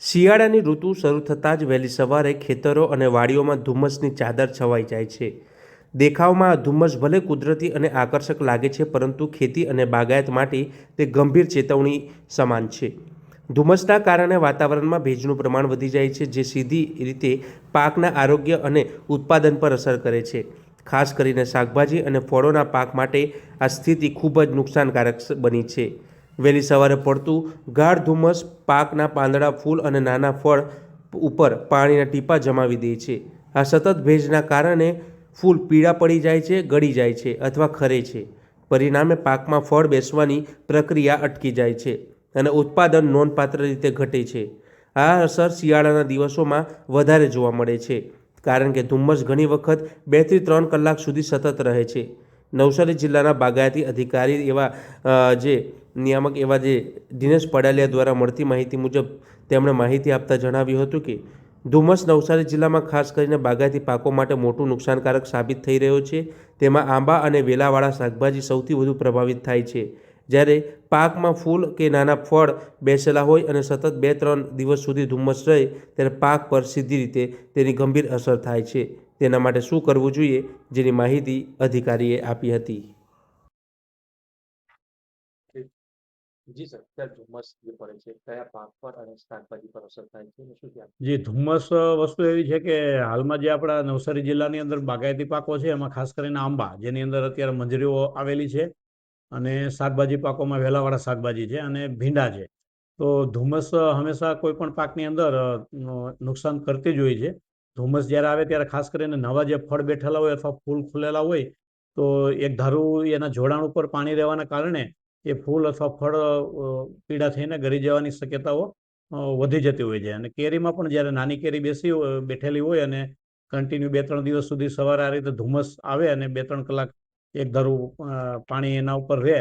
શિયાળાની ઋતુ શરૂ થતાં જ વહેલી સવારે ખેતરો અને વાડીઓમાં ધુમ્મસની ચાદર છવાઈ જાય છે. દેખાવમાં આ ધુમ્મસ ભલે કુદરતી અને આકર્ષક લાગે છે, પરંતુ ખેતી અને બાગાયત માટે તે ગંભીર ચેતવણી સમાન છે. ધુમ્મસના કારણે વાતાવરણમાં ભેજનું પ્રમાણ વધી જાય છે, જે સીધી રીતે પાકના આરોગ્ય અને ઉત્પાદન પર અસર કરે છે. ખાસ કરીને શાકભાજી અને ફળોના પાક માટે આ સ્થિતિ ખૂબ જ નુકસાનકારક બની છે. વહેલી સવારે પડતું ગાઢ ધુમ્મસ પાકના પાંદડા, ફૂલ અને નાના ફળ ઉપર પાણીના ટીપાં જમાવી દે છે. આ સતત ભેજના કારણે ફૂલ પીળા પડી જાય છે, ગળી જાય છે અથવા ખરે છે. પરિણામે પાકમાં ફળ બેસવાની પ્રક્રિયા અટકી જાય છે અને ઉત્પાદન નોંધપાત્ર રીતે ઘટે છે. આ અસર શિયાળાના દિવસોમાં વધારે જોવા મળે છે, કારણ કે ધુમ્મસ ઘણી વખત 2 થી 3 કલાક સુધી સતત રહે છે. નવસારી જિલ્લાના બાગાયતી અધિકારી જે નિયામક દિનેશ પડાલિયા દ્વારા મળતી માહિતી મુજબ તેમણે માહિતી આપતા જણાવ્યું હતું કે ધુમ્મસ નવસારી જિલ્લામાં ખાસ કરીને બાગાયતી પાકો માટે મોટું નુકસાનકારક સાબિત થઈ રહ્યો છે. તેમાં આંબા અને વેલાવાળા શાકભાજી સૌથી વધુ પ્રભાવિત થાય છે. જ્યારે પાકમાં ફૂલ કે નાના ફળ બેસેલા હોય અને સતત 2-3 દિવસ સુધી ધુમ્મસ રહે, ત્યારે પાક પર સીધી રીતે તેની ગંભીર અસર થાય છે. તેના માટે શું કરવું જોઈએ, જેની માહિતી અધિકારીએ આપી હતી. જી સર, ત્યાં ધુમ્મસ જે પડે છે કયા પાક પર અને શાકભાજી પર અસર થાય છે અને શું ત્યાં? જી, ધુમ્મસ વસ્તુ એવી છે કે હાલમાં જે આપણા નવસારી જિલ્લાની અંદર બાગાયતી પાકો છે, એમાં ખાસ કરીને આંબા, જેની અંદર અત્યારે મંજરીઓ આવેલી છે, અને શાકભાજી પાકોમાં વેલાવાળા શાકભાજી છે અને ભીંડા છે. તો ધુમ્મસ હંમેશા કોઈ પણ પાકની અંદર નુકસાન કરતી જ હોય છે. ધુમ્મસ જ્યારે આવે ત્યારે ખાસ કરીને નવા જે ફળ બેઠેલા હોય અથવા ફૂલ ખુલેલા હોય, તો એક ધારું એના જોડાણ ઉપર પાણી રહેવાના કારણે એ ફૂલ અથવા ફળ પીળા થઈને ગળી જવાની શક્યતાઓ વધી જતી હોય છે. અને કેરીમાં પણ જ્યારે નાની કેરી બેઠેલી હોય અને કન્ટિન્યુ 2-3 દિવસ સુધી સવારે આ રીતે ધુમ્મસ આવે અને 2-3 કલાક એક ધારું પાણી એના ઉપર રહે,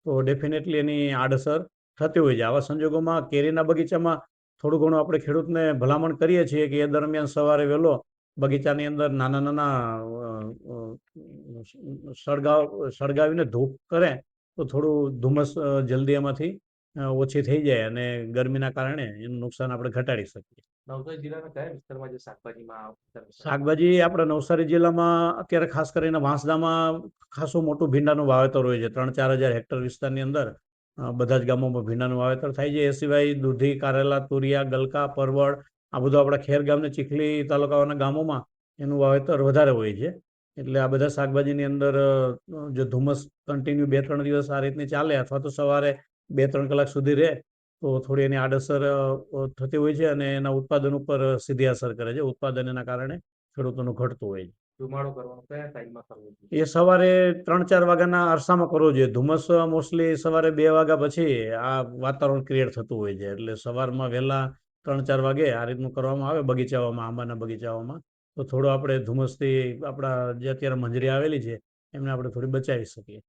તો ડેફિનેટલી એની આડઅસર થતી હોય છે. આવા સંજોગોમાં કેરીના બગીચામાં થોડું ઘણું આપણે ખેડૂતને ભલામણ કરીએ છીએ કે એ દરમિયાન સવારે વહેલો બગીચાની અંદર નાના નાના સળગાવીને ધૂપ કરે, તો થોડું ધુમ્મસ જલ્દી એમાંથી ઓછી થઈ જાય અને ગરમીના કારણે એનું નુકસાન આપણે ઘટાડી શકીએ. નવસારી જિલ્લાના કયા વિસ્તારમાં જે શાકભાજીમાં શાકભાજી આપણા નવસારી જિલ્લામાં અત્યારે ખાસ કરીને વાંસદામાં ખાસું મોટું ભીંડાનું વાવેતર હોય છે. 3-4 હજાર હેક્ટર વિસ્તારની અંદર બધા જ ગામોમાં ભીંડાનું વાવેતર થાય છે. એ સિવાય દૂધી, કારેલા, તુરિયા, ગલકા, પરવળ, આ બધું આપણા ખેરગામ ને ચીખલી તાલુકાઓના ગામોમાં એનું વાવેતર વધારે હોય છે. એટલે આ બધા શાકભાજીની અંદર જો ધુમ્મસ કન્ટિન્યુ 2-3 દિવસ આ રીતની ચાલે, અથવા તો સવારે 2-3 કલાક સુધી રહે, તો થોડી એની આડઅસર થતી હોય છે અને એના ઉત્પાદન ઉપર સીધી અસર કરે છે. ઉત્પાદન એના કારણે ખેડૂતોનું ઘટતું હોય છે. ધુમાડો કરવાનો કયા ટાઈમમાં કરવો જોઈએ? એ સવારે 3-4 વાગ્યાના અરસામાં કરવો જોઈએ. ધુમ્મસ મોસ્ટલી સવારે 2 વાગ્યા પછી આ વાતાવરણ ક્રિએટ થતું હોય છે. એટલે સવારમાં વહેલા 3-4 વાગે આ રીતનું કરવામાં આવે બગીચાઓમાં, આંબાના બગીચાઓમાં, તો થોડું આપણે ધુમ્મસથી આપણા જે અત્યારે મંજરી આવેલી છે એમને આપણે થોડી બચાવી શકીએ.